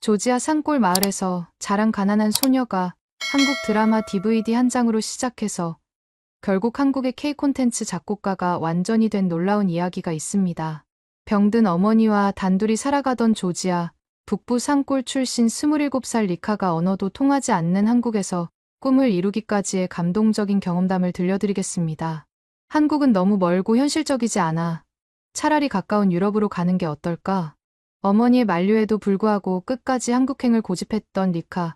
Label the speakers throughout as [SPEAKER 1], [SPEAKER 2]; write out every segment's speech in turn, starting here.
[SPEAKER 1] 조지아 산골 마을에서 자란 가난한 소녀가 한국 드라마 DVD 한 장으로 시작해서 결국 한국의 K 콘텐츠 작곡가가 완전히 된 놀라운 이야기가 있습니다. 병든 어머니와 단둘이 살아가던 조지아, 북부 산골 출신 27살 리카가 언어도 통하지 않는 한국에서 꿈을 이루기까지의 감동적인 경험담을 들려드리겠습니다. 한국은 너무 멀고 현실적이지 않아. 차라리 가까운 유럽으로 가는 게 어떨까? 어머니의 만류에도 불구하고 끝까지 한국행을 고집했던 리카.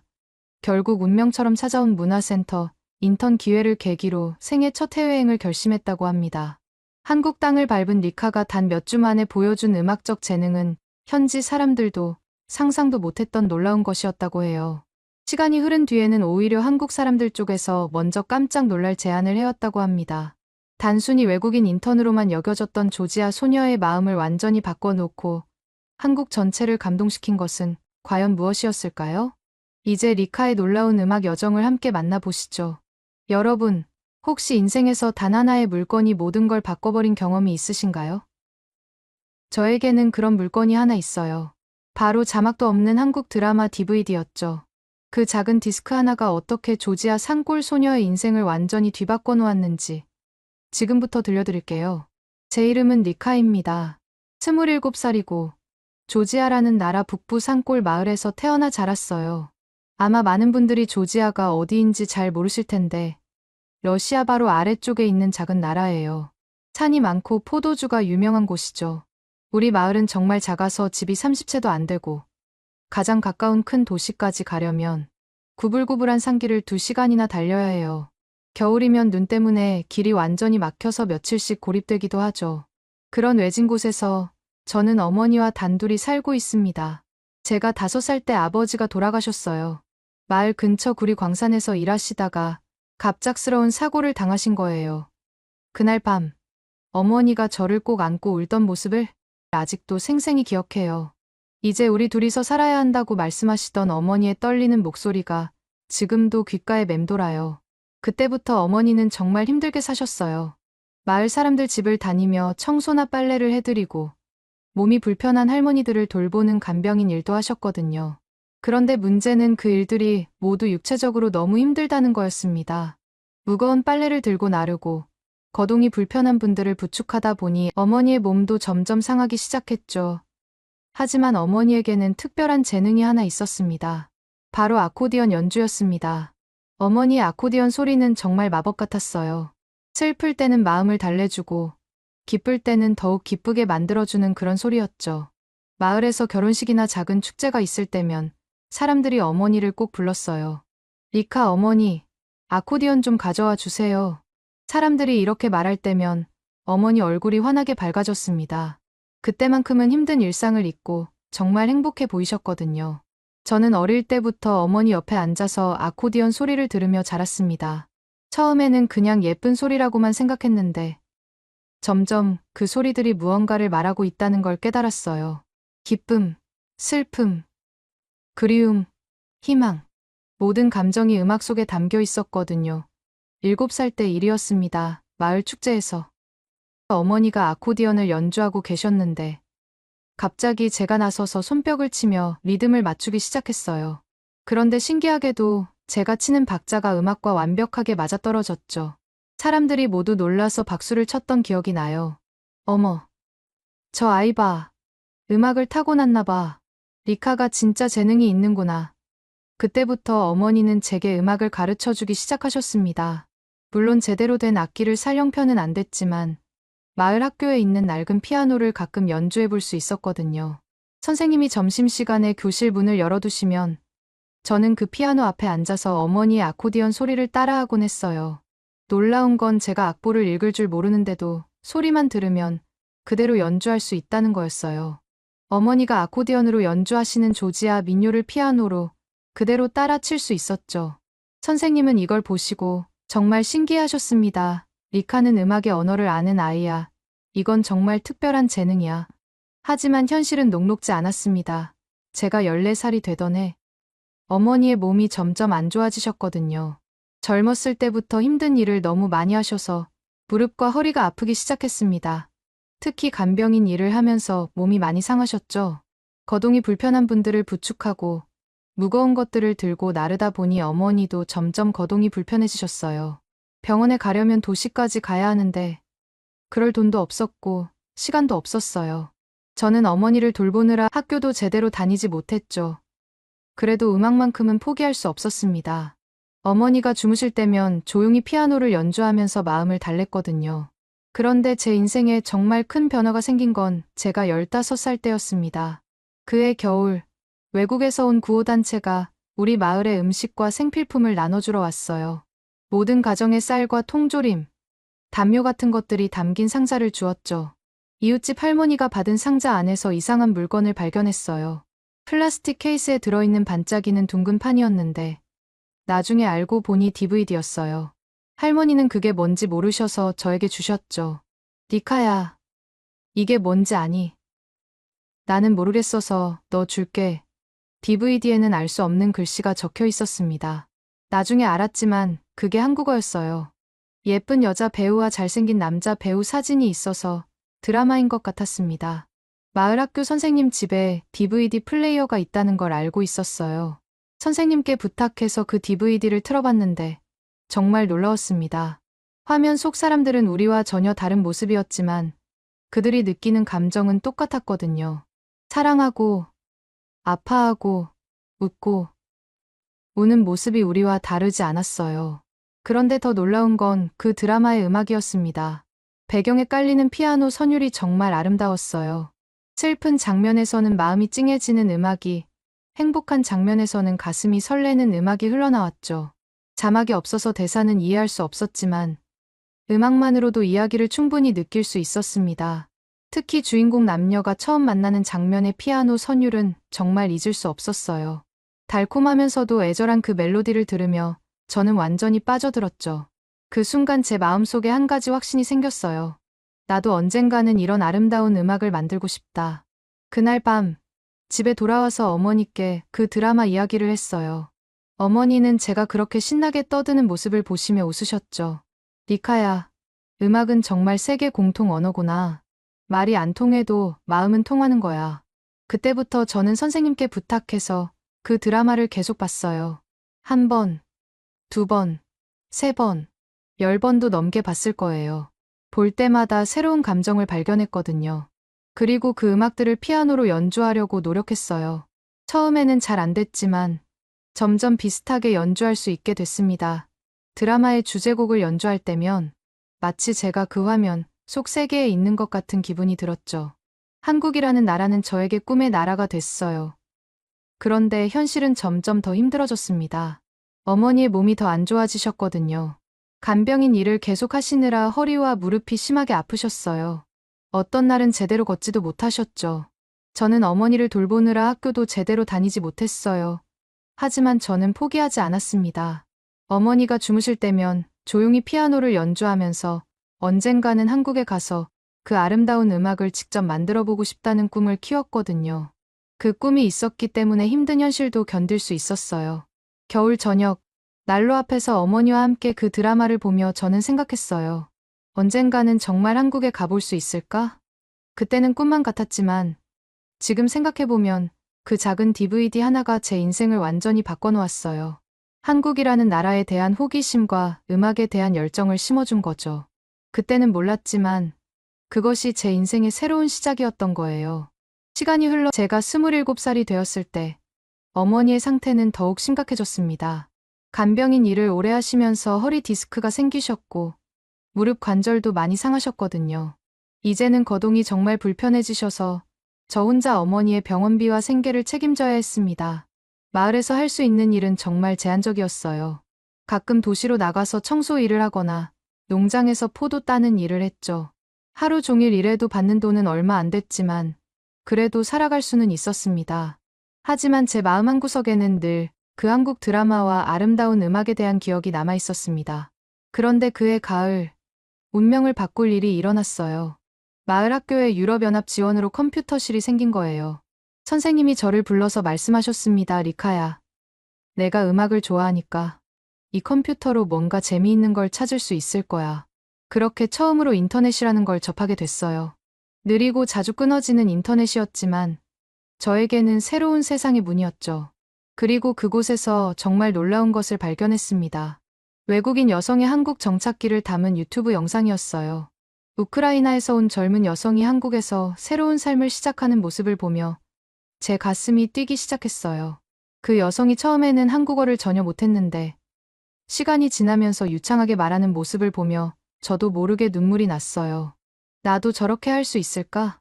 [SPEAKER 1] 결국 운명처럼 찾아온 문화센터, 인턴 기회를 계기로 생애 첫 해외여행을 결심했다고 합니다. 한국 땅을 밟은 리카가 단 몇 주 만에 보여준 음악적 재능은 현지 사람들도 상상도 못했던 놀라운 것이었다고 해요. 시간이 흐른 뒤에는 오히려 한국 사람들 쪽에서 먼저 깜짝 놀랄 제안을 해왔다고 합니다. 단순히 외국인 인턴으로만 여겨졌던 조지아 소녀의 마음을 완전히 바꿔놓고 한국 전체를 감동시킨 것은 과연 무엇이었을까요? 이제 리카의 놀라운 음악 여정을 함께 만나보시죠. 여러분, 혹시 인생에서 단 하나의 물건이 모든 걸 바꿔버린 경험이 있으신가요? 저에게는 그런 물건이 하나 있어요. 바로 자막도 없는 한국 드라마 DVD였죠. 그 작은 디스크 하나가 어떻게 조지아 산골 소녀의 인생을 완전히 뒤바꿔 놓았는지 지금부터 들려드릴게요. 제 이름은 리카입니다. 27살이고 조지아라는 나라 북부 산골 마을에서 태어나 자랐어요. 아마 많은 분들이 조지아가 어디인지 잘 모르실 텐데 러시아 바로 아래쪽에 있는 작은 나라예요. 산이 많고 포도주가 유명한 곳이죠. 우리 마을은 정말 작아서 집이 30채도 안 되고 가장 가까운 큰 도시까지 가려면 구불구불한 산길을 2시간이나 달려야 해요. 겨울이면 눈 때문에 길이 완전히 막혀서 며칠씩 고립되기도 하죠. 그런 외진 곳에서 저는 어머니와 단둘이 살고 있습니다. 제가 5살 때 아버지가 돌아가셨어요. 마을 근처 구리 광산에서 일하시다가 갑작스러운 사고를 당하신 거예요. 그날 밤, 어머니가 저를 꼭 안고 울던 모습을 아직도 생생히 기억해요. 이제 우리 둘이서 살아야 한다고 말씀하시던 어머니의 떨리는 목소리가 지금도 귓가에 맴돌아요. 그때부터 어머니는 정말 힘들게 사셨어요. 마을 사람들 집을 다니며 청소나 빨래를 해드리고 몸이 불편한 할머니들을 돌보는 간병인 일도 하셨거든요. 그런데 문제는 그 일들이 모두 육체적으로 너무 힘들다는 거였습니다. 무거운 빨래를 들고 나르고 거동이 불편한 분들을 부축하다 보니 어머니의 몸도 점점 상하기 시작했죠. 하지만 어머니에게는 특별한 재능이 하나 있었습니다. 바로 아코디언 연주였습니다. 어머니의 아코디언 소리는 정말 마법 같았어요. 슬플 때는 마음을 달래주고 기쁠 때는 더욱 기쁘게 만들어주는 그런 소리였죠. 마을에서 결혼식이나 작은 축제가 있을 때면 사람들이 어머니를 꼭 불렀어요. 리카 어머니, 아코디언 좀 가져와 주세요. 사람들이 이렇게 말할 때면 어머니 얼굴이 환하게 밝아졌습니다. 그때만큼은 힘든 일상을 잊고 정말 행복해 보이셨거든요. 저는 어릴 때부터 어머니 옆에 앉아서 아코디언 소리를 들으며 자랐습니다. 처음에는 그냥 예쁜 소리라고만 생각했는데 점점 그 소리들이 무언가를 말하고 있다는 걸 깨달았어요. 기쁨, 슬픔, 그리움, 희망. 모든 감정이 음악 속에 담겨 있었거든요. 7살 때 일이었습니다. 마을 축제에서. 어머니가 아코디언을 연주하고 계셨는데 갑자기 제가 나서서 손뼉을 치며 리듬을 맞추기 시작했어요. 그런데 신기하게도 제가 치는 박자가 음악과 완벽하게 맞아떨어졌죠. 사람들이 모두 놀라서 박수를 쳤던 기억이 나요. 어머, 저 아이 봐. 음악을 타고났나 봐. 리카가 진짜 재능이 있는구나. 그때부터 어머니는 제게 음악을 가르쳐주기 시작하셨습니다. 물론 제대로 된 악기를 살 형편은 안 됐지만 마을 학교에 있는 낡은 피아노를 가끔 연주해 볼 수 있었거든요. 선생님이 점심시간에 교실 문을 열어두시면 저는 그 피아노 앞에 앉아서 어머니의 아코디언 소리를 따라하곤 했어요. 놀라운 건 제가 악보를 읽을 줄 모르는데도 소리만 들으면 그대로 연주할 수 있다는 거였어요. 어머니가 아코디언으로 연주하시는 조지아 민요를 피아노로 그대로 따라 칠 수 있었죠. 선생님은 이걸 보시고 정말 신기해하셨습니다. 리카는 음악의 언어를 아는 아이야. 이건 정말 특별한 재능이야. 하지만 현실은 녹록지 않았습니다. 제가 14살이 되던 해 어머니의 몸이 점점 안 좋아지셨거든요. 젊었을 때부터 힘든 일을 너무 많이 하셔서 무릎과 허리가 아프기 시작했습니다. 특히 간병인 일을 하면서 몸이 많이 상하셨죠. 거동이 불편한 분들을 부축하고 무거운 것들을 들고 나르다 보니 어머니도 점점 거동이 불편해지셨어요. 병원에 가려면 도시까지 가야 하는데 그럴 돈도 없었고 시간도 없었어요. 저는 어머니를 돌보느라 학교도 제대로 다니지 못했죠. 그래도 음악만큼은 포기할 수 없었습니다. 어머니가 주무실 때면 조용히 피아노를 연주하면서 마음을 달랬거든요. 그런데 제 인생에 정말 큰 변화가 생긴 건 제가 15살 때였습니다. 그해 겨울, 외국에서 온 구호단체가 우리 마을에 음식과 생필품을 나눠주러 왔어요. 모든 가정에 쌀과 통조림, 담요 같은 것들이 담긴 상자를 주었죠. 이웃집 할머니가 받은 상자 안에서 이상한 물건을 발견했어요. 플라스틱 케이스에 들어있는 반짝이는 둥근 판이었는데 나중에 알고 보니 DVD였어요. 할머니는 그게 뭔지 모르셔서 저에게 주셨죠. 니카야, 이게 뭔지 아니? 나는 모르겠어서 너 줄게. DVD에는 알 수 없는 글씨가 적혀 있었습니다. 나중에 알았지만 그게 한국어였어요. 예쁜 여자 배우와 잘생긴 남자 배우 사진이 있어서 드라마인 것 같았습니다. 마을 학교 선생님 집에 DVD 플레이어가 있다는 걸 알고 있었어요. 선생님께 부탁해서 그 DVD를 틀어봤는데 정말 놀라웠습니다. 화면 속 사람들은 우리와 전혀 다른 모습이었지만 그들이 느끼는 감정은 똑같았거든요. 사랑하고, 아파하고, 웃고, 우는 모습이 우리와 다르지 않았어요. 그런데 더 놀라운 건 그 드라마의 음악이었습니다. 배경에 깔리는 피아노 선율이 정말 아름다웠어요. 슬픈 장면에서는 마음이 찡해지는 음악이, 행복한 장면에서는 가슴이 설레는 음악이 흘러나왔죠. 자막이 없어서 대사는 이해할 수 없었지만 음악만으로도 이야기를 충분히 느낄 수 있었습니다. 특히 주인공 남녀가 처음 만나는 장면의 피아노 선율은 정말 잊을 수 없었어요. 달콤하면서도 애절한 그 멜로디를 들으며 저는 완전히 빠져들었죠. 그 순간 제 마음속에 한 가지 확신이 생겼어요. 나도 언젠가는 이런 아름다운 음악을 만들고 싶다. 그날 밤, 집에 돌아와서 어머니께 그 드라마 이야기를 했어요. 어머니는 제가 그렇게 신나게 떠드는 모습을 보시며 웃으셨죠. 니카야, 음악은 정말 세계 공통 언어구나. 말이 안 통해도 마음은 통하는 거야. 그때부터 저는 선생님께 부탁해서 그 드라마를 계속 봤어요. 한 번, 두 번, 세 번, 10번도 넘게 봤을 거예요. 볼 때마다 새로운 감정을 발견했거든요. 그리고 그 음악들을 피아노로 연주하려고 노력했어요. 처음에는 잘 안 됐지만 점점 비슷하게 연주할 수 있게 됐습니다. 드라마의 주제곡을 연주할 때면 마치 제가 그 화면 속 세계에 있는 것 같은 기분이 들었죠. 한국이라는 나라는 저에게 꿈의 나라가 됐어요. 그런데 현실은 점점 더 힘들어졌습니다. 어머니의 몸이 더 안 좋아지셨거든요. 간병인 일을 계속 하시느라 허리와 무릎이 심하게 아프셨어요. 어떤 날은 제대로 걷지도 못하셨죠. 저는 어머니를 돌보느라 학교도 제대로 다니지 못했어요. 하지만 저는 포기하지 않았습니다. 어머니가 주무실 때면 조용히 피아노를 연주하면서 언젠가는 한국에 가서 그 아름다운 음악을 직접 만들어보고 싶다는 꿈을 키웠거든요. 그 꿈이 있었기 때문에 힘든 현실도 견딜 수 있었어요. 겨울 저녁, 난로 앞에서 어머니와 함께 그 드라마를 보며 저는 생각했어요. 언젠가는 정말 한국에 가볼 수 있을까? 그때는 꿈만 같았지만 지금 생각해보면 그 작은 DVD 하나가 제 인생을 완전히 바꿔놓았어요. 한국이라는 나라에 대한 호기심과 음악에 대한 열정을 심어준 거죠. 그때는 몰랐지만 그것이 제 인생의 새로운 시작이었던 거예요. 시간이 흘러 제가 27살이 되었을 때 어머니의 상태는 더욱 심각해졌습니다. 간병인 일을 오래 하시면서 허리 디스크가 생기셨고 무릎 관절도 많이 상하셨거든요. 이제는 거동이 정말 불편해지셔서 저 혼자 어머니의 병원비와 생계를 책임져야 했습니다. 마을에서 할 수 있는 일은 정말 제한적이었어요. 가끔 도시로 나가서 청소 일을 하거나 농장에서 포도 따는 일을 했죠. 하루 종일 일해도 받는 돈은 얼마 안 됐지만 그래도 살아갈 수는 있었습니다. 하지만 제 마음 한구석에는 늘 그 한국 드라마와 아름다운 음악에 대한 기억이 남아 있었습니다. 그런데 그해 가을, 운명을 바꿀 일이 일어났어요. 마을 학교에 유럽연합 지원으로 컴퓨터실이 생긴 거예요. 선생님이 저를 불러서 말씀하셨습니다. 리카야, 내가 음악을 좋아하니까 이 컴퓨터로 뭔가 재미있는 걸 찾을 수 있을 거야. 그렇게 처음으로 인터넷이라는 걸 접하게 됐어요. 느리고 자주 끊어지는 인터넷이었지만 저에게는 새로운 세상의 문이었죠. 그리고 그곳에서 정말 놀라운 것을 발견했습니다. 외국인 여성의 한국 정착기를 담은 유튜브 영상이었어요. 우크라이나에서 온 젊은 여성이 한국에서 새로운 삶을 시작하는 모습을 보며 제 가슴이 뛰기 시작했어요. 그 여성이 처음에는 한국어를 전혀 못했는데 시간이 지나면서 유창하게 말하는 모습을 보며 저도 모르게 눈물이 났어요. 나도 저렇게 할 수 있을까?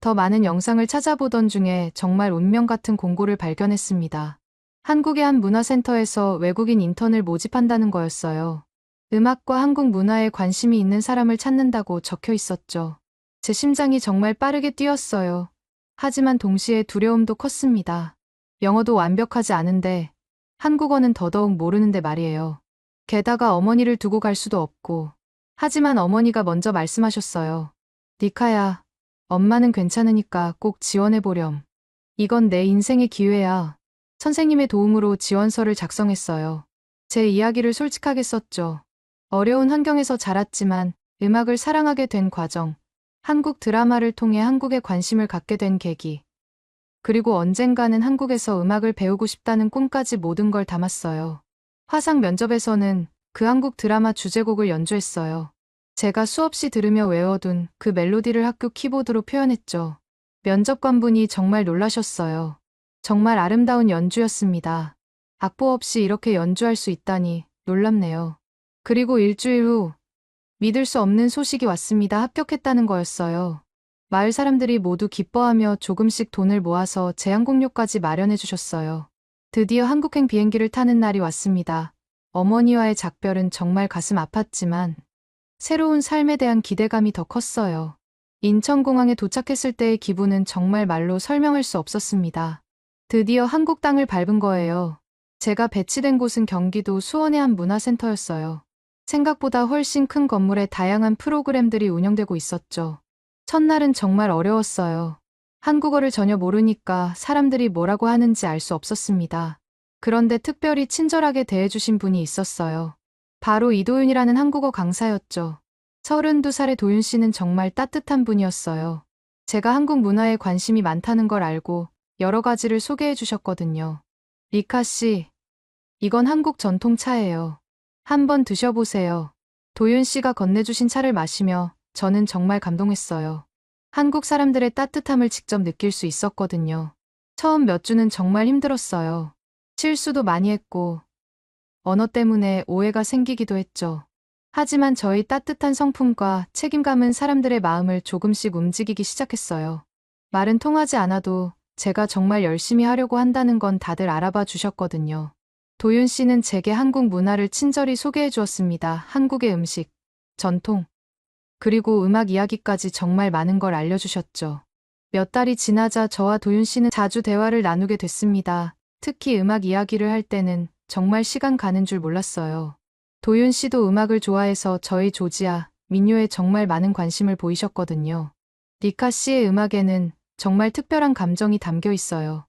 [SPEAKER 1] 더 많은 영상을 찾아보던 중에 정말 운명 같은 공고를 발견했습니다. 한국의 한 문화센터에서 외국인 인턴을 모집한다는 거였어요. 음악과 한국 문화에 관심이 있는 사람을 찾는다고 적혀 있었죠. 제 심장이 정말 빠르게 뛰었어요. 하지만 동시에 두려움도 컸습니다. 영어도 완벽하지 않은데 한국어는 더더욱 모르는데 말이에요. 게다가 어머니를 두고 갈 수도 없고. 하지만 어머니가 먼저 말씀하셨어요. 니카야, 엄마는 괜찮으니까 꼭 지원해보렴. 이건 내 인생의 기회야. 선생님의 도움으로 지원서를 작성했어요. 제 이야기를 솔직하게 썼죠. 어려운 환경에서 자랐지만 음악을 사랑하게 된 과정, 한국 드라마를 통해 한국에 관심을 갖게 된 계기, 그리고 언젠가는 한국에서 음악을 배우고 싶다는 꿈까지 모든 걸 담았어요. 화상 면접에서는 그 한국 드라마 주제곡을 연주했어요. 제가 수없이 들으며 외워둔 그 멜로디를 학교 키보드로 표현했죠. 면접관분이 정말 놀라셨어요. 정말 아름다운 연주였습니다. 악보 없이 이렇게 연주할 수 있다니 놀랍네요. 그리고 일주일 후 믿을 수 없는 소식이 왔습니다. 합격했다는 거였어요. 마을 사람들이 모두 기뻐하며 조금씩 돈을 모아서 제 항공료까지 마련해 주셨어요. 드디어 한국행 비행기를 타는 날이 왔습니다. 어머니와의 작별은 정말 가슴 아팠지만 새로운 삶에 대한 기대감이 더 컸어요. 인천공항에 도착했을 때의 기분은 정말 말로 설명할 수 없었습니다. 드디어 한국 땅을 밟은 거예요. 제가 배치된 곳은 경기도 수원의 한 문화센터였어요. 생각보다 훨씬 큰 건물에 다양한 프로그램들이 운영되고 있었죠. 첫날은 정말 어려웠어요. 한국어를 전혀 모르니까 사람들이 뭐라고 하는지 알 수 없었습니다. 그런데 특별히 친절하게 대해주신 분이 있었어요. 바로 이도윤이라는 한국어 강사였죠. 32살의 도윤 씨는 정말 따뜻한 분이었어요. 제가 한국 문화에 관심이 많다는 걸 알고 여러 가지를 소개해 주셨거든요. 리카 씨, 이건 한국 전통 차예요. 한번 드셔보세요. 도윤 씨가 건네주신 차를 마시며 저는 정말 감동했어요. 한국 사람들의 따뜻함을 직접 느낄 수 있었거든요. 처음 몇 주는 정말 힘들었어요. 실수도 많이 했고 언어 때문에 오해가 생기기도 했죠. 하지만 저희 따뜻한 성품과 책임감은 사람들의 마음을 조금씩 움직이기 시작했어요. 말은 통하지 않아도 제가 정말 열심히 하려고 한다는 건 다들 알아봐 주셨거든요. 도윤 씨는 제게 한국 문화를 친절히 소개해 주었습니다. 한국의 음식, 전통, 그리고 음악 이야기까지 정말 많은 걸 알려주셨죠. 몇 달이 지나자 저와 도윤 씨는 자주 대화를 나누게 됐습니다. 특히 음악 이야기를 할 때는 정말 시간 가는 줄 몰랐어요. 도윤 씨도 음악을 좋아해서 저희 조지아, 민요에 정말 많은 관심을 보이셨거든요. 리카 씨의 음악에는 정말 특별한 감정이 담겨 있어요.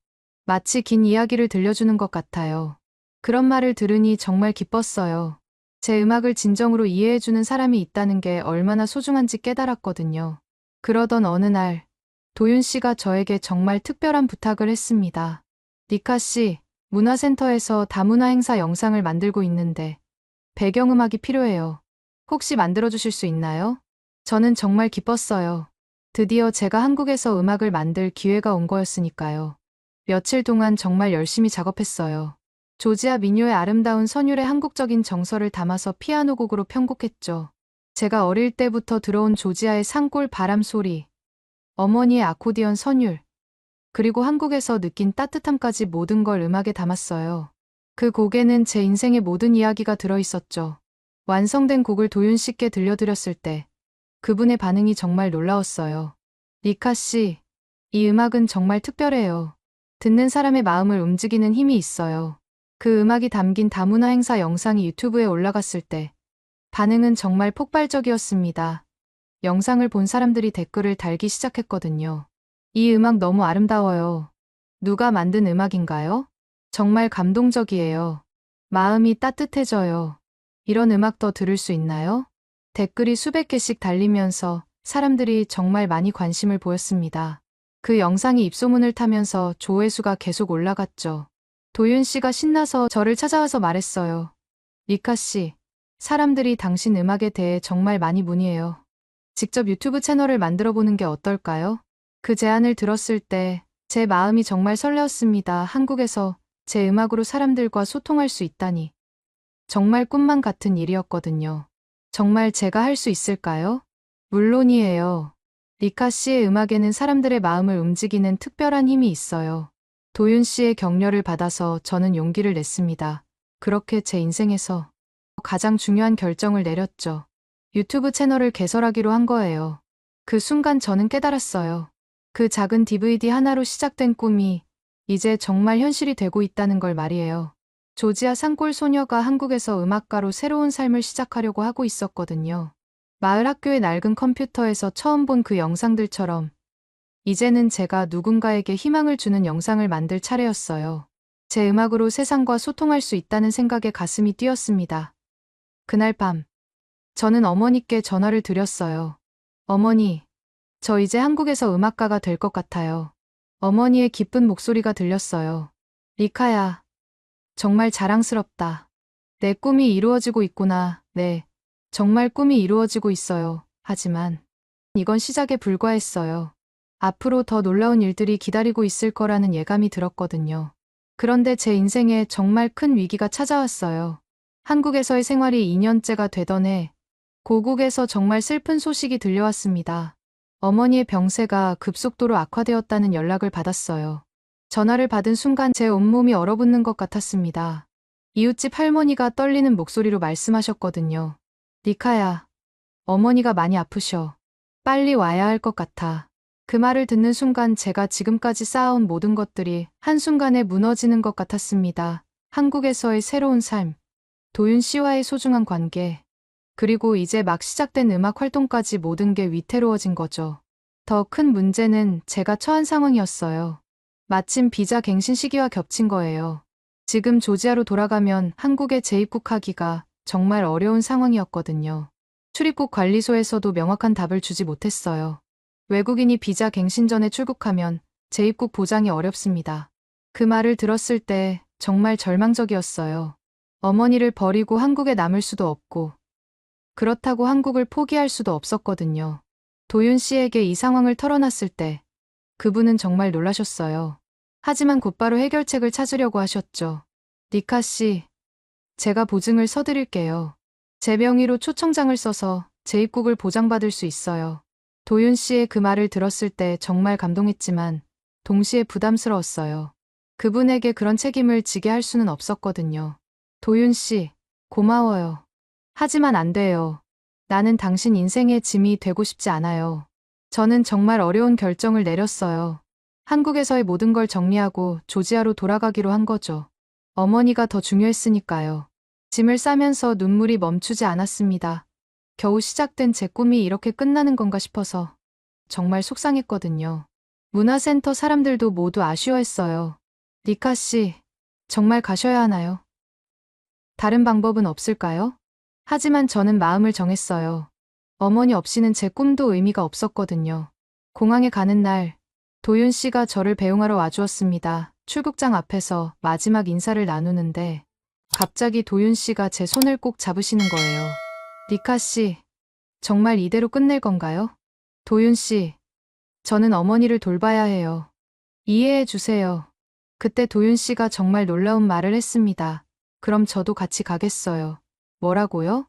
[SPEAKER 1] 마치 긴 이야기를 들려주는 것 같아요. 그런 말을 들으니 정말 기뻤어요. 제 음악을 진정으로 이해해주는 사람이 있다는 게 얼마나 소중한지 깨달았거든요. 그러던 어느 날, 도윤 씨가 저에게 정말 특별한 부탁을 했습니다. 리카 씨, 문화센터에서 다문화 행사 영상을 만들고 있는데 배경음악이 필요해요. 혹시 만들어주실 수 있나요? 저는 정말 기뻤어요. 드디어 제가 한국에서 음악을 만들 기회가 온 거였으니까요. 며칠 동안 정말 열심히 작업했어요. 조지아 민요의 아름다운 선율에 한국적인 정서를 담아서 피아노 곡으로 편곡했죠. 제가 어릴 때부터 들어온 조지아의 산골 바람 소리, 어머니의 아코디언 선율, 그리고 한국에서 느낀 따뜻함까지 모든 걸 음악에 담았어요. 그 곡에는 제 인생의 모든 이야기가 들어있었죠. 완성된 곡을 도윤 씨께 들려드렸을 때 그분의 반응이 정말 놀라웠어요. 리카 씨, 이 음악은 정말 특별해요. 듣는 사람의 마음을 움직이는 힘이 있어요. 그 음악이 담긴 다문화 행사 영상이 유튜브에 올라갔을 때 반응은 정말 폭발적이었습니다. 영상을 본 사람들이 댓글을 달기 시작했거든요. 이 음악 너무 아름다워요. 누가 만든 음악인가요? 정말 감동적이에요. 마음이 따뜻해져요. 이런 음악 더 들을 수 있나요? 댓글이 수백 개씩 달리면서 사람들이 정말 많이 관심을 보였습니다. 그 영상이 입소문을 타면서 조회수가 계속 올라갔죠. 도윤 씨가 신나서 저를 찾아와서 말했어요. 리카 씨, 사람들이 당신 음악에 대해 정말 많이 문의해요. 직접 유튜브 채널을 만들어 보는 게 어떨까요? 그 제안을 들었을 때 제 마음이 정말 설레었습니다. 한국에서 제 음악으로 사람들과 소통할 수 있다니. 정말 꿈만 같은 일이었거든요. 정말 제가 할 수 있을까요? 물론이에요. 리카 씨의 음악에는 사람들의 마음을 움직이는 특별한 힘이 있어요. 도윤 씨의 격려를 받아서 저는 용기를 냈습니다. 그렇게 제 인생에서 가장 중요한 결정을 내렸죠. 유튜브 채널을 개설하기로 한 거예요. 그 순간 저는 깨달았어요. 그 작은 DVD 하나로 시작된 꿈이 이제 정말 현실이 되고 있다는 걸 말이에요. 조지아 산골 소녀가 한국에서 음악가로 새로운 삶을 시작하려고 하고 있었거든요. 마을 학교의 낡은 컴퓨터에서 처음 본 그 영상들처럼 이제는 제가 누군가에게 희망을 주는 영상을 만들 차례였어요. 제 음악으로 세상과 소통할 수 있다는 생각에 가슴이 뛰었습니다. 그날 밤, 저는 어머니께 전화를 드렸어요. 어머니, 저 이제 한국에서 음악가가 될 것 같아요. 어머니의 기쁜 목소리가 들렸어요. 리카야, 정말 자랑스럽다. 내 꿈이 이루어지고 있구나. 네, 정말 꿈이 이루어지고 있어요. 하지만 이건 시작에 불과했어요. 앞으로 더 놀라운 일들이 기다리고 있을 거라는 예감이 들었거든요. 그런데 제 인생에 정말 큰 위기가 찾아왔어요. 한국에서의 생활이 2년째가 되던 해, 고국에서 정말 슬픈 소식이 들려왔습니다. 어머니의 병세가 급속도로 악화되었다는 연락을 받았어요. 전화를 받은 순간 제 온몸이 얼어붙는 것 같았습니다. 이웃집 할머니가 떨리는 목소리로 말씀하셨거든요. 리카야, 어머니가 많이 아프셔. 빨리 와야 할 것 같아. 그 말을 듣는 순간 제가 지금까지 쌓아온 모든 것들이 한순간에 무너지는 것 같았습니다. 한국에서의 새로운 삶, 도윤 씨와의 소중한 관계, 그리고 이제 막 시작된 음악 활동까지 모든 게 위태로워진 거죠. 더 큰 문제는 제가 처한 상황이었어요. 마침 비자 갱신 시기와 겹친 거예요. 지금 조지아로 돌아가면 한국에 재입국하기가 정말 어려운 상황이었거든요. 출입국 관리소에서도 명확한 답을 주지 못했어요. 외국인이 비자 갱신 전에 출국하면 재입국 보장이 어렵습니다. 그 말을 들었을 때 정말 절망적이었어요. 어머니를 버리고 한국에 남을 수도 없고, 그렇다고 한국을 포기할 수도 없었거든요. 도윤 씨에게 이 상황을 털어놨을 때 그분은 정말 놀라셨어요. 하지만 곧바로 해결책을 찾으려고 하셨죠. 리카 씨, 제가 보증을 서드릴게요. 제 명의로 초청장을 써서 재입국을 보장받을 수 있어요. 도윤 씨의 그 말을 들었을 때 정말 감동했지만 동시에 부담스러웠어요. 그분에게 그런 책임을 지게 할 수는 없었거든요. 도윤 씨, 고마워요. 하지만 안 돼요. 나는 당신 인생의 짐이 되고 싶지 않아요. 저는 정말 어려운 결정을 내렸어요. 한국에서의 모든 걸 정리하고 조지아로 돌아가기로 한 거죠. 어머니가 더 중요했으니까요. 짐을 싸면서 눈물이 멈추지 않았습니다. 겨우 시작된 제 꿈이 이렇게 끝나는 건가 싶어서 정말 속상했거든요. 문화센터 사람들도 모두 아쉬워했어요. 리카 씨, 정말 가셔야 하나요? 다른 방법은 없을까요? 하지만 저는 마음을 정했어요. 어머니 없이는 제 꿈도 의미가 없었거든요. 공항에 가는 날, 도윤 씨가 저를 배웅하러 와주었습니다. 출국장 앞에서 마지막 인사를 나누는데 갑자기 도윤 씨가 제 손을 꼭 잡으시는 거예요. 리카 씨, 정말 이대로 끝낼 건가요? 도윤 씨, 저는 어머니를 돌봐야 해요. 이해해 주세요. 그때 도윤 씨가 정말 놀라운 말을 했습니다. 그럼 저도 같이 가겠어요. 뭐라고요?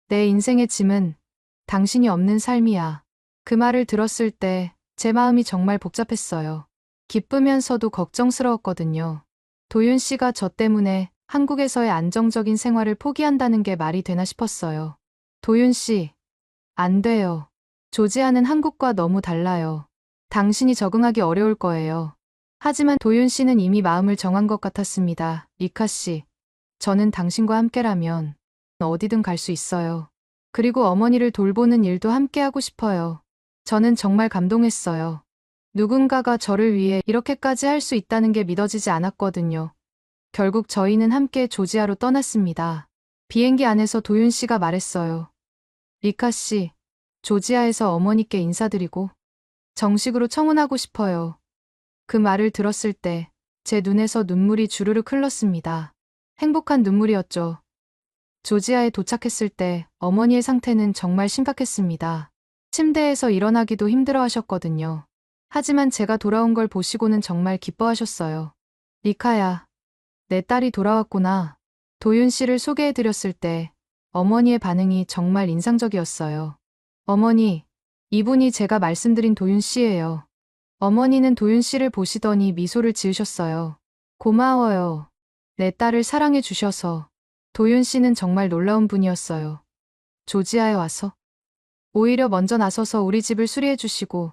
[SPEAKER 1] 내 인생의 짐은 당신이 없는 삶이야. 그 말을 들었을 때 제 마음이 정말 복잡했어요. 기쁘면서도 걱정스러웠거든요. 도윤 씨가 저 때문에 한국에서의 안정적인 생활을 포기한다는 게 말이 되나 싶었어요. 도윤 씨, 안 돼요. 조지아는 한국과 너무 달라요. 당신이 적응하기 어려울 거예요. 하지만 도윤 씨는 이미 마음을 정한 것 같았습니다. 리카 씨, 저는 당신과 함께라면 어디든 갈 수 있어요. 그리고 어머니를 돌보는 일도 함께 하고 싶어요. 저는 정말 감동했어요. 누군가가 저를 위해 이렇게까지 할 수 있다는 게 믿어지지 않았거든요. 결국 저희는 함께 조지아로 떠났습니다. 비행기 안에서 도윤 씨가 말했어요. 리카 씨, 조지아에서 어머니께 인사드리고 정식으로 청혼하고 싶어요. 그 말을 들었을 때 제 눈에서 눈물이 주르륵 흘렀습니다. 행복한 눈물이었죠. 조지아에 도착했을 때 어머니의 상태는 정말 심각했습니다. 침대에서 일어나기도 힘들어 하셨거든요. 하지만 제가 돌아온 걸 보시고는 정말 기뻐하셨어요. 리카야, 내 딸이 돌아왔구나. 도윤 씨를 소개해드렸을 때 어머니의 반응이 정말 인상적이었어요. 어머니, 이분이 제가 말씀드린 도윤 씨예요. 어머니는 도윤 씨를 보시더니 미소를 지으셨어요. 고마워요. 내 딸을 사랑해 주셔서. 도윤 씨는 정말 놀라운 분이었어요. 조지아에 와서. 오히려 먼저 나서서 우리 집을 수리해 주시고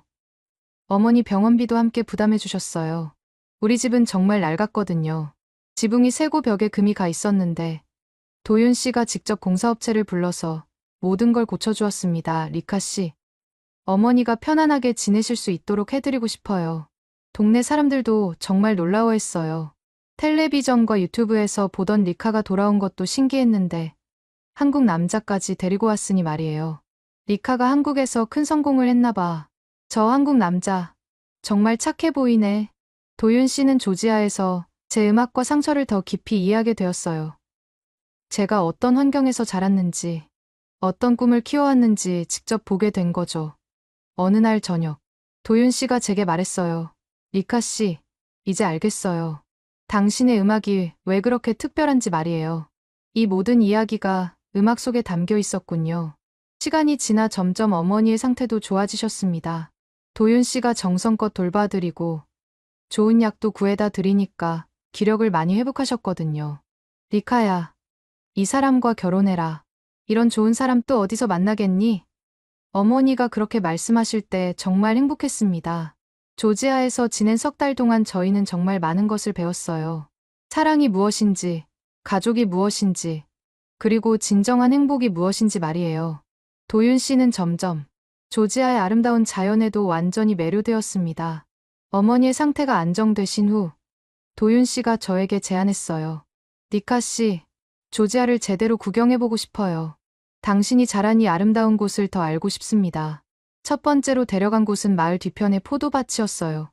[SPEAKER 1] 어머니 병원비도 함께 부담해 주셨어요. 우리 집은 정말 낡았거든요. 지붕이 새고 벽에 금이 가 있었는데 도윤 씨가 직접 공사업체를 불러서 모든 걸 고쳐주었습니다. 리카 씨. 어머니가 편안하게 지내실 수 있도록 해드리고 싶어요. 동네 사람들도 정말 놀라워했어요. 텔레비전과 유튜브에서 보던 리카가 돌아온 것도 신기했는데 한국 남자까지 데리고 왔으니 말이에요. 리카가 한국에서 큰 성공을 했나 봐. 저 한국 남자 정말 착해 보이네. 도윤 씨는 조지아에서 제 음악과 상처를 더 깊이 이해하게 되었어요. 제가 어떤 환경에서 자랐는지, 어떤 꿈을 키워왔는지 직접 보게 된 거죠. 어느 날 저녁, 도윤 씨가 제게 말했어요. 리카 씨, 이제 알겠어요. 당신의 음악이 왜 그렇게 특별한지 말이에요. 이 모든 이야기가 음악 속에 담겨 있었군요. 시간이 지나 점점 어머니의 상태도 좋아지셨습니다. 도윤 씨가 정성껏 돌봐드리고 좋은 약도 구해다 드리니까 기력을 많이 회복하셨거든요. 리카야, 이 사람과 결혼해라. 이런 좋은 사람 또 어디서 만나겠니? 어머니가 그렇게 말씀하실 때 정말 행복했습니다. 조지아에서 지낸 석 달 동안 저희는 정말 많은 것을 배웠어요. 사랑이 무엇인지, 가족이 무엇인지, 그리고 진정한 행복이 무엇인지 말이에요. 도윤 씨는 점점 조지아의 아름다운 자연에도 완전히 매료되었습니다. 어머니의 상태가 안정되신 후 도윤 씨가 저에게 제안했어요. 리카 씨, 조지아를 제대로 구경해보고 싶어요. 당신이 자란 이 아름다운 곳을 더 알고 싶습니다. 첫 번째로 데려간 곳은 마을 뒤편의 포도밭이었어요.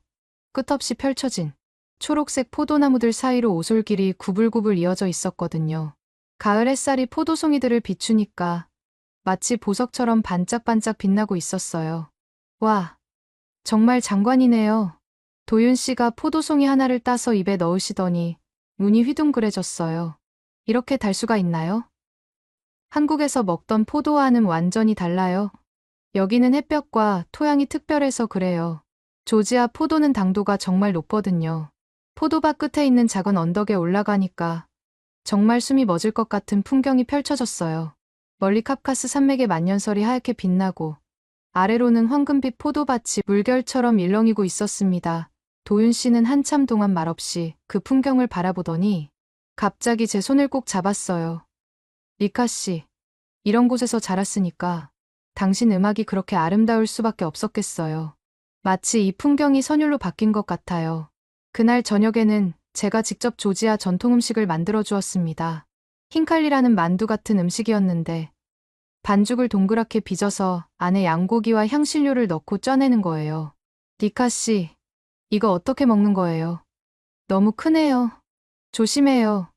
[SPEAKER 1] 끝없이 펼쳐진 초록색 포도나무들 사이로 오솔길이 구불구불 이어져 있었거든요. 가을 햇살이 포도송이들을 비추니까 마치 보석처럼 반짝반짝 빛나고 있었어요. 와, 정말 장관이네요. 도윤 씨가 포도송이 하나를 따서 입에 넣으시더니 눈이 휘둥그레졌어요. 이렇게 달 수가 있나요? 한국에서 먹던 포도와는 완전히 달라요. 여기는 햇볕과 토양이 특별해서 그래요. 조지아 포도는 당도가 정말 높거든요. 포도밭 끝에 있는 작은 언덕에 올라가니까 정말 숨이 멎을 것 같은 풍경이 펼쳐졌어요. 멀리 카프카스 산맥의 만년설이 하얗게 빛나고 아래로는 황금빛 포도밭이 물결처럼 일렁이고 있었습니다. 도윤 씨는 한참 동안 말없이 그 풍경을 바라보더니 갑자기 제 손을 꼭 잡았어요. 리카 씨, 이런 곳에서 자랐으니까 당신 음악이 그렇게 아름다울 수밖에 없었겠어요. 마치 이 풍경이 선율로 바뀐 것 같아요. 그날 저녁에는 제가 직접 조지아 전통 음식을 만들어 주었습니다. 흰칼리라는 만두 같은 음식이었는데 반죽을 동그랗게 빚어서 안에 양고기와 향신료를 넣고 쪄내는 거예요. 리카 씨, 이거 어떻게 먹는 거예요? 너무 크네요. 조심해요.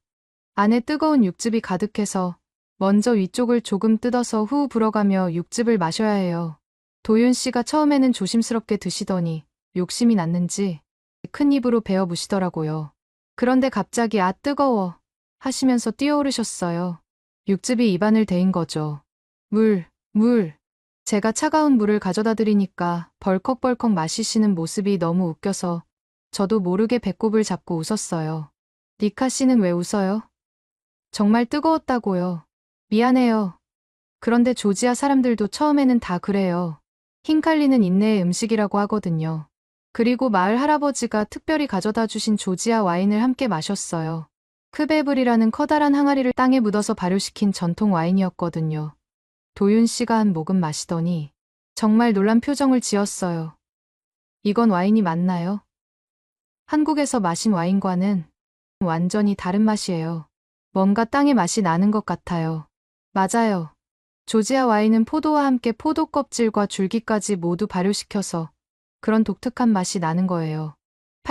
[SPEAKER 1] 안에 뜨거운 육즙이 가득해서 먼저 위쪽을 조금 뜯어서 후 불어가며 육즙을 마셔야 해요. 도윤 씨가 처음에는 조심스럽게 드시더니 욕심이 났는지 큰 입으로 베어 무시더라고요. 그런데 갑자기 아 뜨거워 하시면서 뛰어오르셨어요. 육즙이 입안을 데인 거죠. 물. 제가 차가운 물을 가져다 드리니까 벌컥벌컥 마시시는 모습이 너무 웃겨서 저도 모르게 배꼽을 잡고 웃었어요. 리카 씨는 왜 웃어요? 정말 뜨거웠다고요. 미안해요. 그런데 조지아 사람들도 처음에는 다 그래요. 흰칼리는 인내의 음식이라고 하거든요. 그리고 마을 할아버지가 특별히 가져다 주신 조지아 와인을 함께 마셨어요. 크베블이라는 커다란 항아리를 땅에 묻어서 발효시킨 전통 와인이었거든요. 도윤 씨가 한 모금 마시더니 정말 놀란 표정을 지었어요. 이건 와인이 맞나요? 한국에서 마신 와인과는 완전히 다른 맛이에요. 뭔가 땅의 맛이 나는 것 같아요. 맞아요. 조지아 와인은 포도와 함께 포도 껍질과 줄기까지 모두 발효시켜서 그런 독특한 맛이 나는 거예요.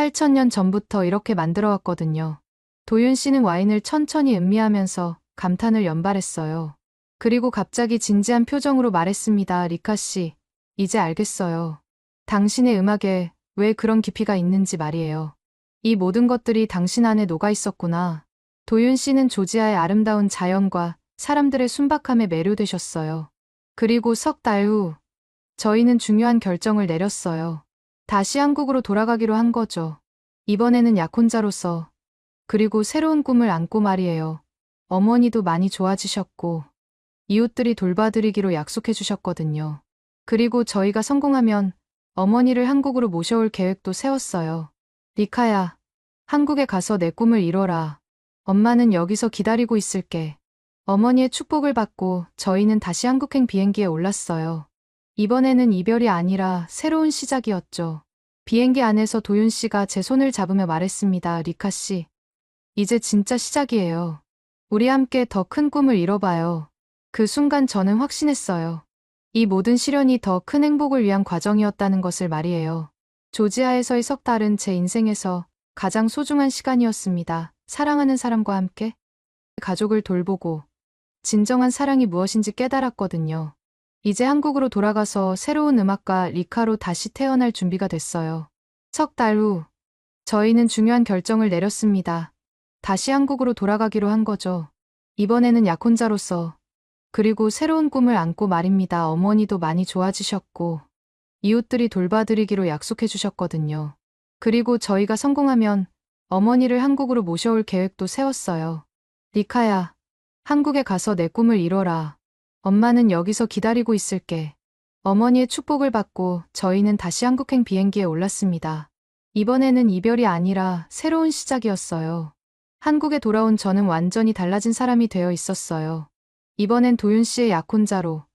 [SPEAKER 1] 8,000년 전부터 이렇게 만들어 왔거든요. 도윤 씨는 와인을 천천히 음미하면서 감탄을 연발했어요. 그리고 갑자기 진지한 표정으로 말했습니다. 리카 씨, 이제 알겠어요. 당신의 음악에 왜 그런 깊이가 있는지 말이에요. 이 모든 것들이 당신 안에 녹아 있었구나. 도윤 씨는 조지아의 아름다운 자연과 사람들의 순박함에 매료되셨어요. 그리고 석 달 후, 저희는 중요한 결정을 내렸어요. 다시 한국으로 돌아가기로 한 거죠. 이번에는 약혼자로서, 그리고 새로운 꿈을 안고 말이에요. 어머니도 많이 좋아지셨고, 이웃들이 돌봐드리기로 약속해 주셨거든요. 그리고 저희가 성공하면 어머니를 한국으로 모셔올 계획도 세웠어요. 리카야, 한국에 가서 내 꿈을 이뤄라. 엄마는 여기서 기다리고 있을게. 어머니의 축복을 받고 저희는 다시 한국행 비행기에 올랐어요. 이번에는 이별이 아니라 새로운 시작이었죠. 비행기 안에서 도윤 씨가 제 손을 잡으며 말했습니다. 리카 씨, 이제 진짜 시작이에요. 우리 함께 더 큰 꿈을 이뤄봐요. 그 순간 저는 확신했어요. 이 모든 시련이 더 큰 행복을 위한 과정이었다는 것을 말이에요. 조지아에서의 석 달은 제 인생에서 가장 소중한 시간이었습니다. 사랑하는 사람과 함께 가족을 돌보고 진정한 사랑이 무엇인지 깨달았거든요. 이제 한국으로 돌아가서 새로운 음악가 리카로 다시 태어날 준비가 됐어요. 석 달 후, 저희는 중요한 결정을 내렸습니다. 다시 한국으로 돌아가기로 한 거죠. 이번에는 약혼자로서, 그리고 새로운 꿈을 안고 말입니다. 어머니도 많이 좋아지셨고, 이웃들이 돌봐드리기로 약속해 주셨거든요. 그리고 저희가 성공하면 어머니를 한국으로 모셔올 계획도 세웠어요. 리카야, 한국에 가서 내 꿈을 이뤄라. 엄마는 여기서 기다리고 있을게. 어머니의 축복을 받고 저희는 다시 한국행 비행기에 올랐습니다. 이번에는 이별이 아니라 새로운 시작이었어요. 한국에 돌아온 저는 완전히 달라진 사람이 되어 있었어요. 이번엔 도윤 씨의 약혼자로,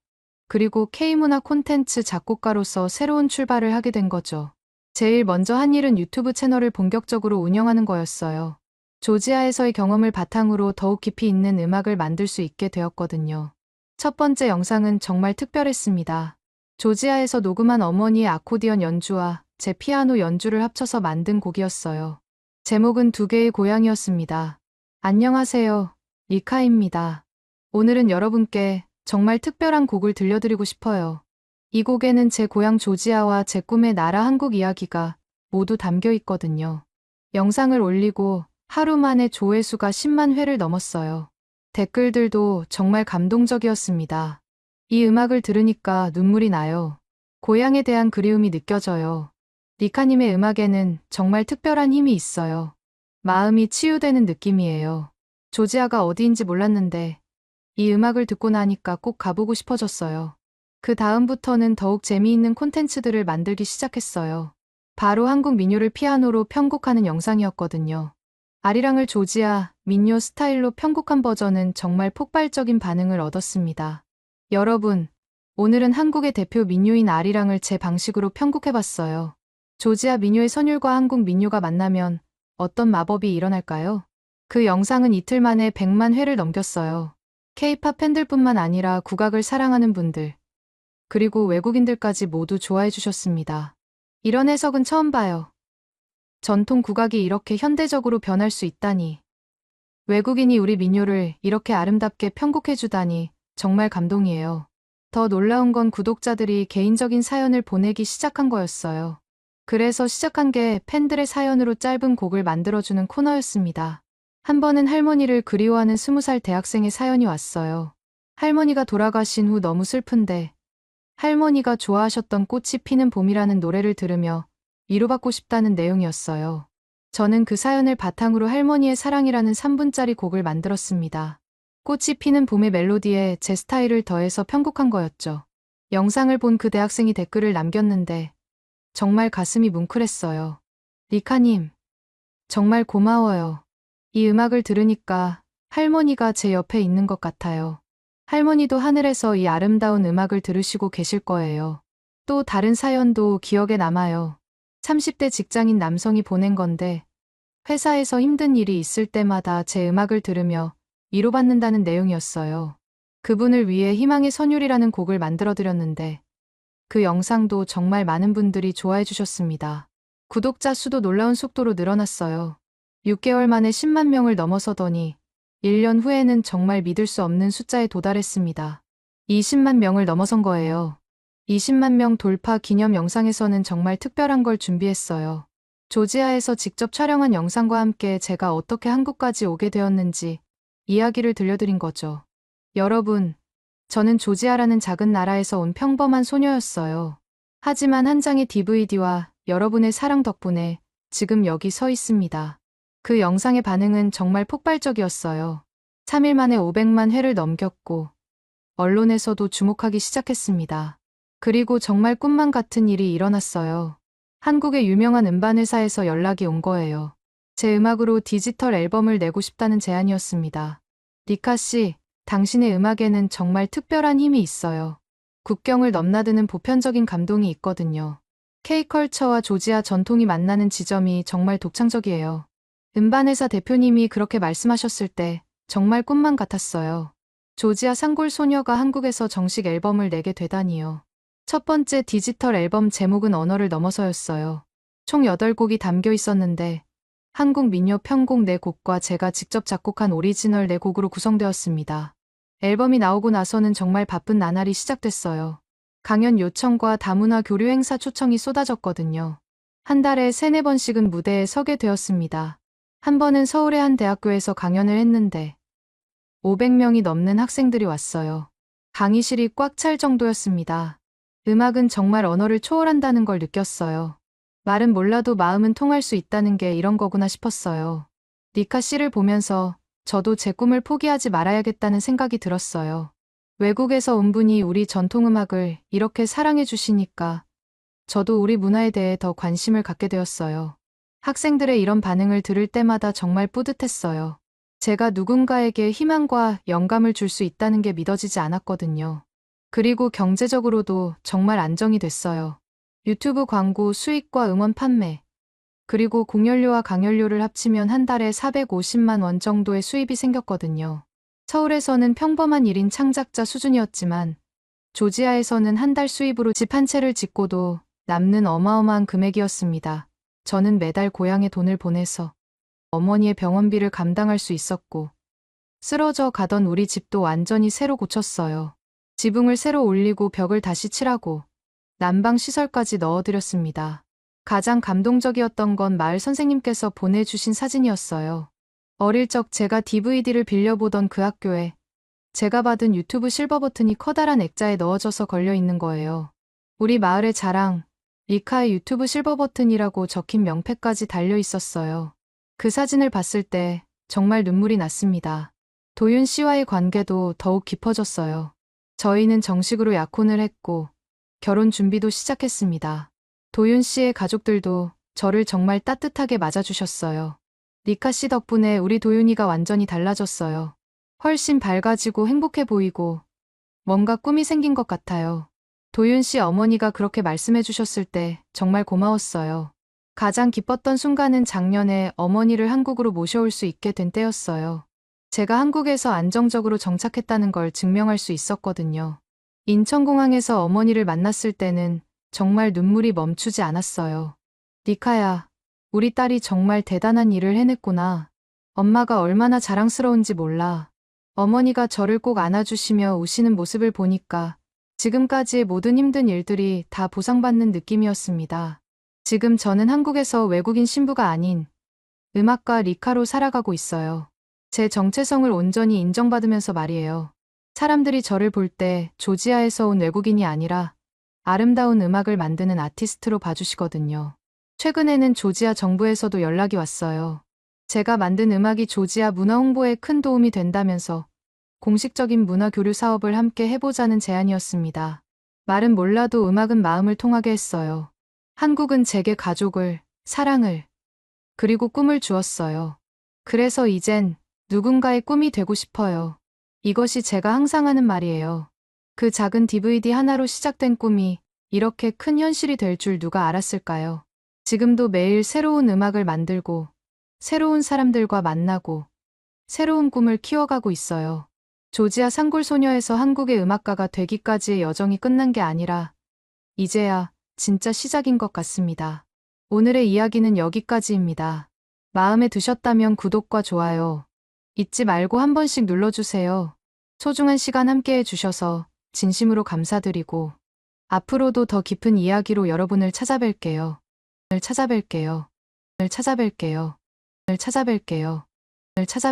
[SPEAKER 1] 그리고 K문화 콘텐츠 작곡가로서 새로운 출발을 하게 된 거죠. 제일 먼저 한 일은 유튜브 채널을 본격적으로 운영하는 거였어요. 조지아에서의 경험을 바탕으로 더욱 깊이 있는 음악을 만들 수 있게 되었거든요. 첫 번째 영상은 정말 특별했습니다. 조지아에서 녹음한 어머니의 아코디언 연주와 제 피아노 연주를 합쳐서 만든 곡이었어요. 제목은 두 개의 고향이었습니다. 안녕하세요, 리카입니다. 오늘은 여러분께 정말 특별한 곡을 들려드리고 싶어요. 이 곡에는 제 고향 조지아와 제 꿈의 나라 한국 이야기가 모두 담겨 있거든요. 영상을 올리고 하루 만에 조회수가 10만 회를 넘었어요. 댓글들도 정말 감동적이었습니다. 이 음악을 들으니까 눈물이 나요. 고향에 대한 그리움이 느껴져요. 리카님의 음악에는 정말 특별한 힘이 있어요. 마음이 치유되는 느낌이에요. 조지아가 어디인지 몰랐는데 이 음악을 듣고 나니까 꼭 가보고 싶어졌어요. 그 다음부터는 더욱 재미있는 콘텐츠들을 만들기 시작했어요. 바로 한국 민요를 피아노로 편곡하는 영상이었거든요. 아리랑을 조지아, 민요 스타일로 편곡한 버전은 정말 폭발적인 반응을 얻었습니다. 여러분, 오늘은 한국의 대표 민요인 아리랑을 제 방식으로 편곡해봤어요. 조지아 민요의 선율과 한국 민요가 만나면 어떤 마법이 일어날까요? 그 영상은 이틀 만에 100만 회를 넘겼어요. K-팝 팬들뿐만 아니라 국악을 사랑하는 분들, 그리고 외국인들까지 모두 좋아해 주셨습니다. 이런 해석은 처음 봐요. 전통 국악이 이렇게 현대적으로 변할 수 있다니. 외국인이 우리 민요를 이렇게 아름답게 편곡해 주다니 정말 감동이에요. 더 놀라운 건 구독자들이 개인적인 사연을 보내기 시작한 거였어요. 그래서 시작한 게 팬들의 사연으로 짧은 곡을 만들어주는 코너였습니다. 한 번은 할머니를 그리워하는 20살 대학생의 사연이 왔어요. 할머니가 돌아가신 후 너무 슬픈데 할머니가 좋아하셨던 꽃이 피는 봄이라는 노래를 들으며 위로받고 싶다는 내용이었어요. 저는 그 사연을 바탕으로 할머니의 사랑이라는 3분짜리 곡을 만들었습니다. 꽃이 피는 봄의 멜로디에 제 스타일을 더해서 편곡한 거였죠. 영상을 본 그 대학생이 댓글을 남겼는데 정말 가슴이 뭉클했어요. 리카님, 정말 고마워요. 이 음악을 들으니까 할머니가 제 옆에 있는 것 같아요. 할머니도 하늘에서 이 아름다운 음악을 들으시고 계실 거예요. 또 다른 사연도 기억에 남아요. 30대 직장인 남성이 보낸 건데 회사에서 힘든 일이 있을 때마다 제 음악을 들으며 위로받는다는 내용이었어요. 그분을 위해 희망의 선율이라는 곡을 만들어드렸는데 그 영상도 정말 많은 분들이 좋아해 주셨습니다. 구독자 수도 놀라운 속도로 늘어났어요. 6개월 만에 10만 명을 넘어서더니 1년 후에는 정말 믿을 수 없는 숫자에 도달했습니다. 20만 명을 넘어선 거예요. 20만 명 돌파 기념 영상에서는 정말 특별한 걸 준비했어요. 조지아에서 직접 촬영한 영상과 함께 제가 어떻게 한국까지 오게 되었는지 이야기를 들려드린 거죠. 여러분, 저는 조지아라는 작은 나라에서 온 평범한 소녀였어요. 하지만 한 장의 DVD와 여러분의 사랑 덕분에 지금 여기 서 있습니다. 그 영상의 반응은 정말 폭발적이었어요. 3일 만에 500만 회를 넘겼고 언론에서도 주목하기 시작했습니다. 그리고 정말 꿈만 같은 일이 일어났어요. 한국의 유명한 음반회사에서 연락이 온 거예요. 제 음악으로 디지털 앨범을 내고 싶다는 제안이었습니다. 리카 씨, 당신의 음악에는 정말 특별한 힘이 있어요. 국경을 넘나드는 보편적인 감동이 있거든요. K컬처와 조지아 전통이 만나는 지점이 정말 독창적이에요. 음반회사 대표님이 그렇게 말씀하셨을 때 정말 꿈만 같았어요. 조지아 산골 소녀가 한국에서 정식 앨범을 내게 되다니요. 첫 번째 디지털 앨범 제목은 언어를 넘어서였어요. 총 8곡이 담겨 있었는데 한국 민요 편곡 4곡과 제가 직접 작곡한 오리지널 4곡으로 구성되었습니다. 앨범이 나오고 나서는 정말 바쁜 나날이 시작됐어요. 강연 요청과 다문화 교류 행사 초청이 쏟아졌거든요. 한 달에 3, 4번씩은 무대에 서게 되었습니다. 한 번은 서울의 한 대학교에서 강연을 했는데 500명이 넘는 학생들이 왔어요. 강의실이 꽉 찰 정도였습니다. 음악은 정말 언어를 초월한다는 걸 느꼈어요. 말은 몰라도 마음은 통할 수 있다는 게 이런 거구나 싶었어요. 리카 씨를 보면서 저도 제 꿈을 포기하지 말아야겠다는 생각이 들었어요. 외국에서 온 분이 우리 전통음악을 이렇게 사랑해 주시니까 저도 우리 문화에 대해 더 관심을 갖게 되었어요. 학생들의 이런 반응을 들을 때마다 정말 뿌듯했어요. 제가 누군가에게 희망과 영감을 줄 수 있다는 게 믿어지지 않았거든요. 그리고 경제적으로도 정말 안정이 됐어요. 유튜브 광고 수익과 음원 판매, 그리고 공연료와 강연료를 합치면 한 달에 450만 원 정도의 수입이 생겼거든요. 서울에서는 평범한 1인 창작자 수준이었지만 조지아에서는 한 달 수입으로 집 한 채를 짓고도 남는 어마어마한 금액이었습니다. 저는 매달 고향에 돈을 보내서 어머니의 병원비를 감당할 수 있었고 쓰러져 가던 우리 집도 완전히 새로 고쳤어요. 지붕을 새로 올리고 벽을 다시 칠하고 난방 시설까지 넣어드렸습니다. 가장 감동적이었던 건 마을 선생님께서 보내주신 사진이었어요. 어릴 적 제가 DVD를 빌려보던 그 학교에 제가 받은 유튜브 실버 버튼이 커다란 액자에 넣어져서 걸려 있는 거예요. 우리 마을의 자랑, 리카의 유튜브 실버 버튼이라고 적힌 명패까지 달려 있었어요. 그 사진을 봤을 때 정말 눈물이 났습니다. 도윤 씨와의 관계도 더욱 깊어졌어요. 저희는 정식으로 약혼을 했고 결혼 준비도 시작했습니다. 도윤 씨의 가족들도 저를 정말 따뜻하게 맞아주셨어요. 리카 씨 덕분에 우리 도윤이가 완전히 달라졌어요. 훨씬 밝아지고 행복해 보이고 뭔가 꿈이 생긴 것 같아요. 도윤 씨 어머니가 그렇게 말씀해 주셨을 때 정말 고마웠어요. 가장 기뻤던 순간은 작년에 어머니를 한국으로 모셔올 수 있게 된 때였어요. 제가 한국에서 안정적으로 정착했다는 걸 증명할 수 있었거든요. 인천공항에서 어머니를 만났을 때는 정말 눈물이 멈추지 않았어요. 리카야, 우리 딸이 정말 대단한 일을 해냈구나. 엄마가 얼마나 자랑스러운지 몰라. 어머니가 저를 꼭 안아주시며 우시는 모습을 보니까 지금까지의 모든 힘든 일들이 다 보상받는 느낌이었습니다. 지금 저는 한국에서 외국인 신부가 아닌 음악가 리카로 살아가고 있어요. 제 정체성을 온전히 인정받으면서 말이에요. 사람들이 저를 볼 때 조지아에서 온 외국인이 아니라 아름다운 음악을 만드는 아티스트로 봐주시거든요. 최근에는 조지아 정부에서도 연락이 왔어요. 제가 만든 음악이 조지아 문화 홍보에 큰 도움이 된다면서 공식적인 문화 교류 사업을 함께 해보자는 제안이었습니다. 말은 몰라도 음악은 마음을 통하게 했어요. 한국은 제게 가족을, 사랑을, 그리고 꿈을 주었어요. 그래서 이젠 누군가의 꿈이 되고 싶어요. 이것이 제가 항상 하는 말이에요. 그 작은 DVD 하나로 시작된 꿈이 이렇게 큰 현실이 될 줄 누가 알았을까요? 지금도 매일 새로운 음악을 만들고, 새로운 사람들과 만나고, 새로운 꿈을 키워가고 있어요. 조지아 산골 소녀에서 한국의 음악가가 되기까지의 여정이 끝난 게 아니라, 이제야 진짜 시작인 것 같습니다. 오늘의 이야기는 여기까지입니다. 마음에 드셨다면 구독과 좋아요 잊지 말고 한 번씩 눌러주세요. 소중한 시간 함께 해주셔서 진심으로 감사드리고 앞으로도 더 깊은 이야기로 여러분을 찾아뵐게요. 찾아뵐게요. 찾아뵐게요. 찾아뵐게요. 찾아